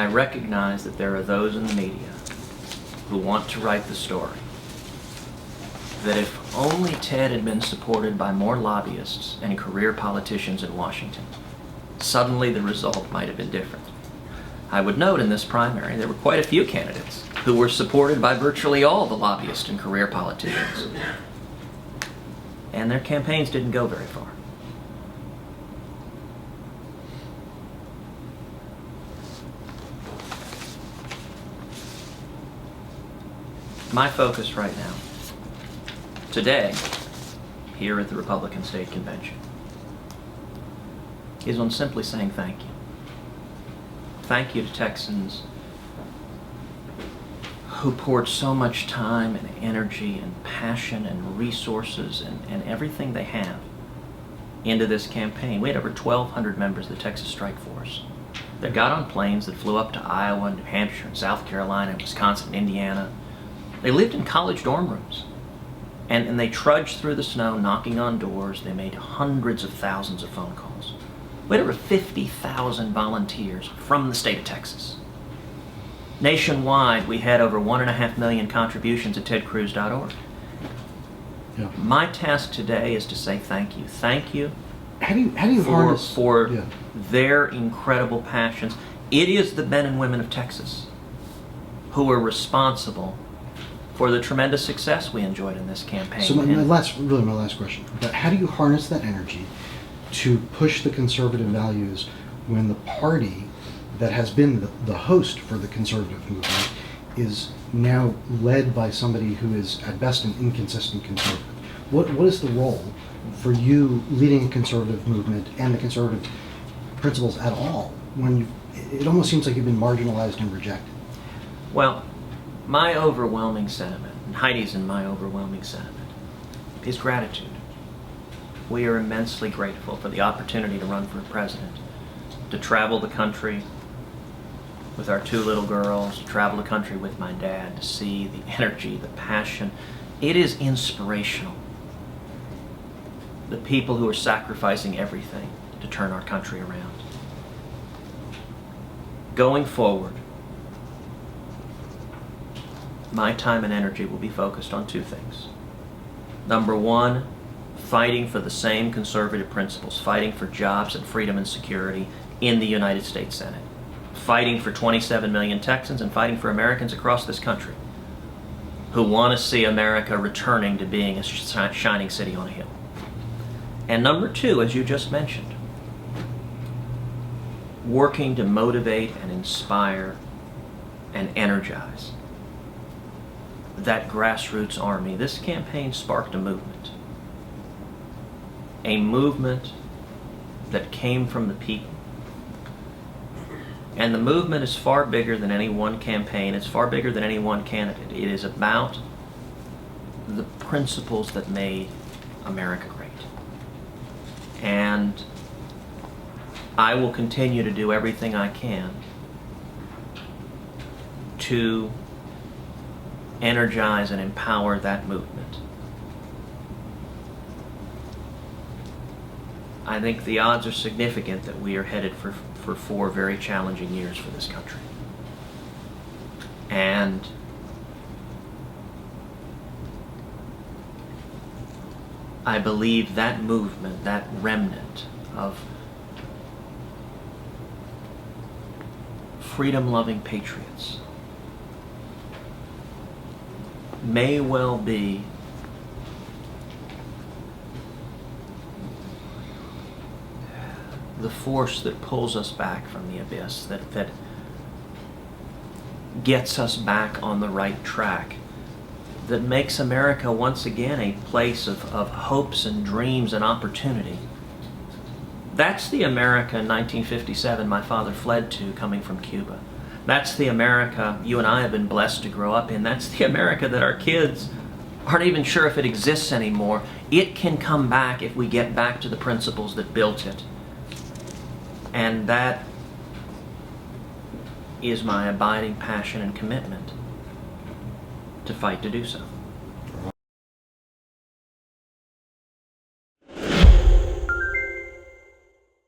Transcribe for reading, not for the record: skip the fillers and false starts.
I recognize that there are those in the media who want to write the story that if only Ted had been supported by more lobbyists and career politicians in Washington, suddenly the result might have been different. I would note in this primary there were quite a few candidates who were supported by virtually all the lobbyists and career politicians, and their campaigns didn't go very far. My focus right now, today, here at the Republican State Convention, is on simply saying thank you. Thank you to Texans who poured so much time and energy and passion and resources and everything they have into this campaign. We had over 1,200 members of the Texas Strike Force that got on planes that flew up to Iowa, New Hampshire, and South Carolina, Wisconsin, and Indiana. They lived in college dorm rooms, and they trudged through the snow, knocking on doors. They made hundreds of thousands of phone calls. We had over 50,000 volunteers from the state of Texas. Nationwide, we had over 1.5 million contributions at tedcruz.org. Yeah. My task today is to say thank you. Thank you How do you harness for their incredible passions. It is the men and women of Texas who are responsible for the tremendous success we enjoyed in this campaign. So my last question. But how do you harness that energy to push the conservative values when the party that has been the host for the conservative movement is now led by somebody who is at best an inconsistent conservative? What is the role for you leading a conservative movement and the conservative principles at all when it almost seems like you've been marginalized and rejected? Well, my overwhelming sentiment, and Heidi's and my overwhelming sentiment, is gratitude. We are immensely grateful for the opportunity to run for president, to travel the country with our 2 little girls, to travel the country with my dad, to see the energy, the passion. It is inspirational. The people who are sacrificing everything to turn our country around. Going forward, my time and energy will be focused on 2 things. Number 1, fighting for the same conservative principles, fighting for jobs and freedom and security in the United States Senate, fighting for 27 million Texans and fighting for Americans across this country who want to see America returning to being a shining city on a hill. And number 2, as you just mentioned, working to motivate and inspire and energize that grassroots army. This campaign sparked a movement that came from the people. And the movement is far bigger than any one campaign. It's far bigger than any one candidate. It is about the principles that made America great. And I will continue to do everything I can to energize and empower that movement. I think the odds are significant that we are headed for 4 very challenging years for this country. And I believe that movement, that remnant of freedom-loving patriots may well be the force that pulls us back from the abyss, that gets us back on the right track, that makes America once again a place of hopes and dreams and opportunity. That's the America in 1957 my father fled to coming from Cuba. That's the America you and I have been blessed to grow up in. That's the America that our kids aren't even sure if it exists anymore. It can come back if we get back to the principles that built it. And that is my abiding passion and commitment to fight to do so.